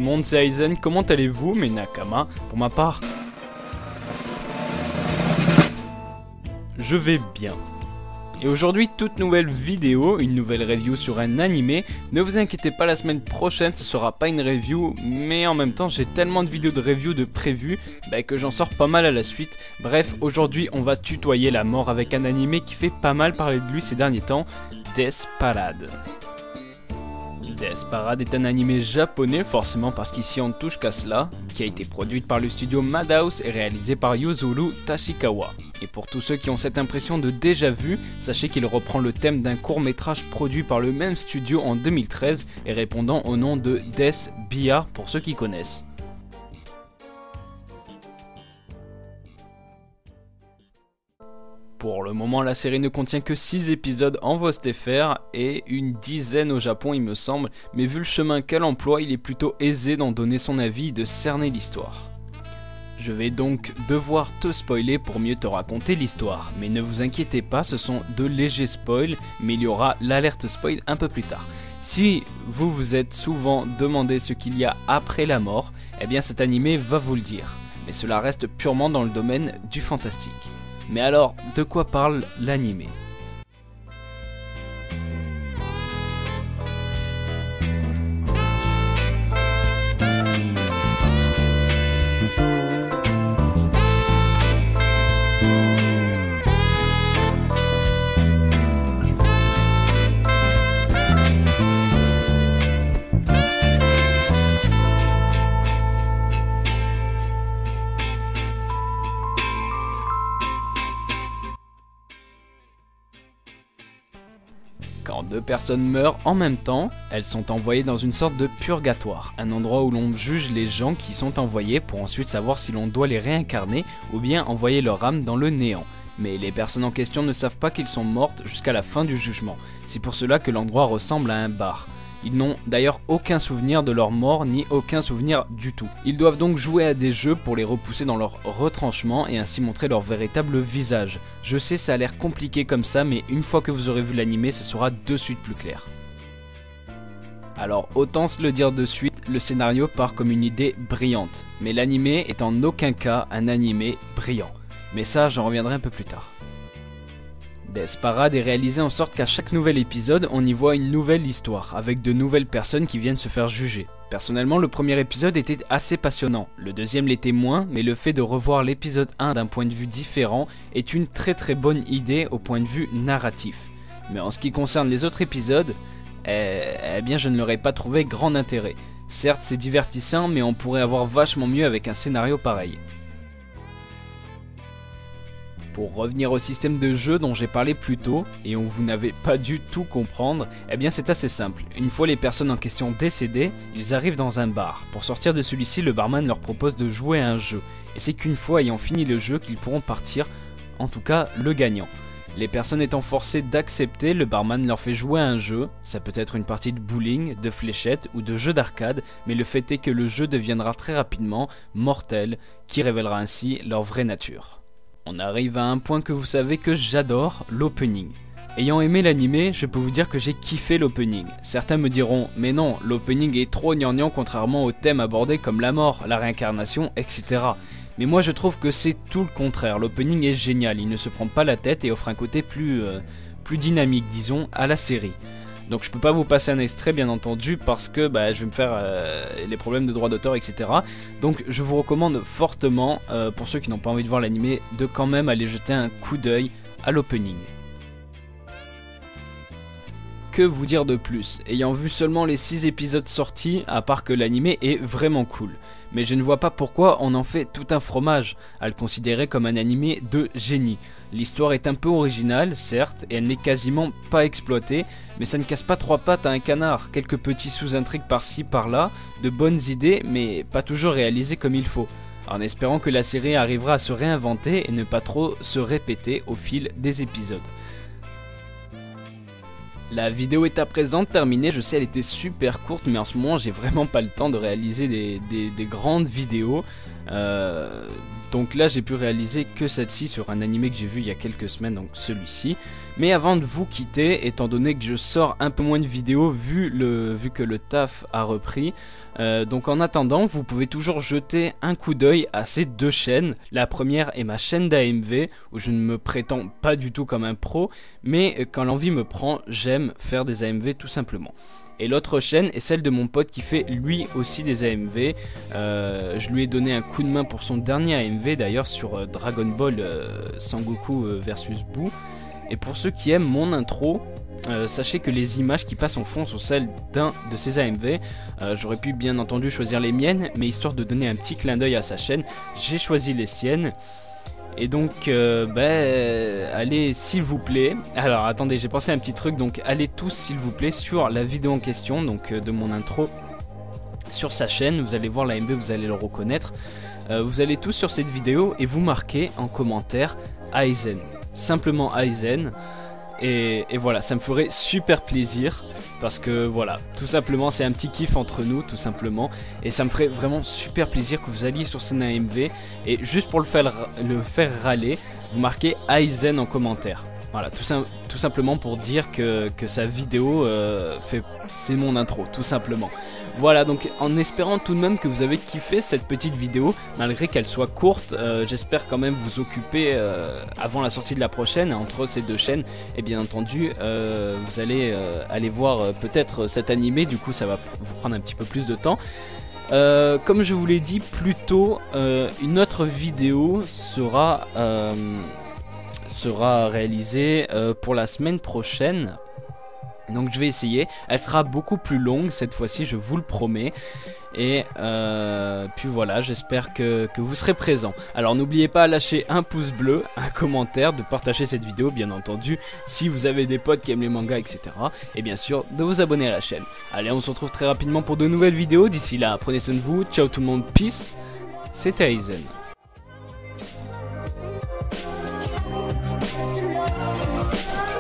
le monde, c'est Aizen, comment allez-vous mes Nakama? Pour ma part, je vais bien. Et aujourd'hui, toute nouvelle vidéo, une nouvelle review sur un animé. Ne vous inquiétez pas, la semaine prochaine ce sera pas une review, mais en même temps j'ai tellement de vidéos de review de prévues que j'en sors pas mal à la suite. Bref, aujourd'hui on va tutoyer la mort avec un animé qui fait pas mal parler de lui ces derniers temps, Death Parade. Death Parade est un animé japonais, forcément parce qu'ici on ne touche qu'à cela, qui a été produite par le studio Madhouse et réalisé par Yuzuru Tashikawa. Et pour tous ceux qui ont cette impression de déjà vu, sachez qu'il reprend le thème d'un court-métrage produit par le même studio en 2013 et répondant au nom de Death Bia pour ceux qui connaissent. Pour le moment, la série ne contient que 6 épisodes en VOST.fr et une dizaine au Japon il me semble, mais vu le chemin qu'elle emploie, il est plutôt aisé d'en donner son avis et de cerner l'histoire. Je vais donc devoir te spoiler pour mieux te raconter l'histoire, mais ne vous inquiétez pas, ce sont de légers spoils, mais il y aura l'alerte spoil un peu plus tard. Si vous vous êtes souvent demandé ce qu'il y a après la mort, eh bien cet animé va vous le dire, mais cela reste purement dans le domaine du fantastique. Mais alors, de quoi parle l'animé ? Quand deux personnes meurent en même temps, elles sont envoyées dans une sorte de purgatoire, un endroit où l'on juge les gens qui sont envoyés pour ensuite savoir si l'on doit les réincarner ou bien envoyer leur âme dans le néant. Mais les personnes en question ne savent pas qu'ils sont mortes jusqu'à la fin du jugement, c'est pour cela que l'endroit ressemble à un bar. Ils n'ont d'ailleurs aucun souvenir de leur mort ni aucun souvenir du tout. Ils doivent donc jouer à des jeux pour les repousser dans leur retranchement et ainsi montrer leur véritable visage. Je sais, ça a l'air compliqué comme ça, mais une fois que vous aurez vu l'animé, ce sera de suite plus clair. Alors autant se le dire de suite, le scénario part comme une idée brillante, mais l'animé est en aucun cas un animé brillant. Mais ça, j'en reviendrai un peu plus tard. Death Parade est réalisé en sorte qu'à chaque nouvel épisode, on y voit une nouvelle histoire, avec de nouvelles personnes qui viennent se faire juger. Personnellement, le premier épisode était assez passionnant, le deuxième l'était moins, mais le fait de revoir l'épisode 1 d'un point de vue différent est une très bonne idée au point de vue narratif. Mais en ce qui concerne les autres épisodes, eh bien je ne leur ai pas trouvé grand intérêt. Certes c'est divertissant, mais on pourrait avoir vachement mieux avec un scénario pareil. Pour revenir au système de jeu dont j'ai parlé plus tôt, et où vous n'avez pas dû tout comprendre, eh bien c'est assez simple. Une fois les personnes en question décédées, ils arrivent dans un bar. Pour sortir de celui-ci, le barman leur propose de jouer à un jeu. Et c'est qu'une fois ayant fini le jeu qu'ils pourront partir, en tout cas le gagnant. Les personnes étant forcées d'accepter, le barman leur fait jouer à un jeu. Ça peut être une partie de bowling, de fléchettes ou de jeu d'arcade, mais le fait est que le jeu deviendra très rapidement mortel, qui révélera ainsi leur vraie nature. On arrive à un point que vous savez que j'adore, l'opening. Ayant aimé l'animé, je peux vous dire que j'ai kiffé l'opening. Certains me diront, mais non, l'opening est trop gnangnan contrairement aux thèmes abordés comme la mort, la réincarnation, etc. Mais moi je trouve que c'est tout le contraire, l'opening est génial, il ne se prend pas la tête et offre un côté plus dynamique, disons, à la série. Donc je peux pas vous passer un extrait bien entendu parce que je vais me faire les problèmes de droit d'auteur, etc. Donc je vous recommande fortement, pour ceux qui n'ont pas envie de voir l'animé, de quand même aller jeter un coup d'œil à l'opening. Que vous dire de plus? Ayant vu seulement les 6 épisodes sortis, à part que l'animé est vraiment cool. Mais je ne vois pas pourquoi on en fait tout un fromage, à le considérer comme un animé de génie. L'histoire est un peu originale, certes, et elle n'est quasiment pas exploitée, mais ça ne casse pas 3 pattes à un canard. Quelques petits sous-intrigues par-ci par-là, de bonnes idées, mais pas toujours réalisées comme il faut. En espérant que la série arrivera à se réinventer et ne pas trop se répéter au fil des épisodes. La vidéo est à présent terminée, je sais elle était super courte mais en ce moment j'ai vraiment pas le temps de réaliser des grandes vidéos. Donc là j'ai pu réaliser que celle-ci sur un animé que j'ai vu il y a quelques semaines, donc celui-ci. Mais avant de vous quitter, étant donné que je sors un peu moins de vidéos vu que le taf a repris, donc en attendant vous pouvez toujours jeter un coup d'œil à ces deux chaînes. La première est ma chaîne d'AMV où je ne me prétends pas du tout comme un pro, mais quand l'envie me prend, j'aime faire des AMV tout simplement. Et l'autre chaîne est celle de mon pote qui fait lui aussi des AMV. Je lui ai donné un coup de main pour son dernier AMV d'ailleurs sur Dragon Ball Sangoku versus Boo. Et pour ceux qui aiment mon intro, sachez que les images qui passent en fond sont celles d'un de ses AMV. J'aurais pu bien entendu choisir les miennes, mais histoire de donner un petit clin d'œil à sa chaîne, j'ai choisi les siennes. Et donc, allez s'il vous plaît, alors attendez, j'ai pensé à un petit truc, donc allez tous s'il vous plaît sur la vidéo en question, donc de mon intro, sur sa chaîne, vous allez voir l'AMV, vous allez le reconnaître. Vous allez tous sur cette vidéo et vous marquez en commentaire Aizen, simplement Aizen. Et voilà, ça me ferait super plaisir parce que voilà, tout simplement c'est un petit kiff entre nous tout simplement, et ça me ferait vraiment super plaisir que vous alliez sur son AMV et juste pour le faire râler, vous marquez Aizen en commentaire. Voilà, tout simplement pour dire que sa vidéo c'est mon intro, tout simplement. Voilà, donc en espérant tout de même que vous avez kiffé cette petite vidéo, malgré qu'elle soit courte, j'espère quand même vous occuper avant la sortie de la prochaine, entre ces deux chaînes, et bien entendu, vous allez aller voir peut-être cet animé, du coup ça va vous prendre un petit peu plus de temps. Comme je vous l'ai dit plus tôt, une autre vidéo sera réalisée pour la semaine prochaine. Donc je vais essayer, elle sera beaucoup plus longue cette fois-ci, je vous le promets. Et puis voilà, j'espère que vous serez présents. Alors n'oubliez pas de lâcher un pouce bleu, un commentaire, de partager cette vidéo bien entendu, si vous avez des potes qui aiment les mangas, etc. Et bien sûr, de vous abonner à la chaîne. Allez, on se retrouve très rapidement pour de nouvelles vidéos. D'ici là, prenez soin de vous, ciao tout le monde, peace. C'était Aizen. Love.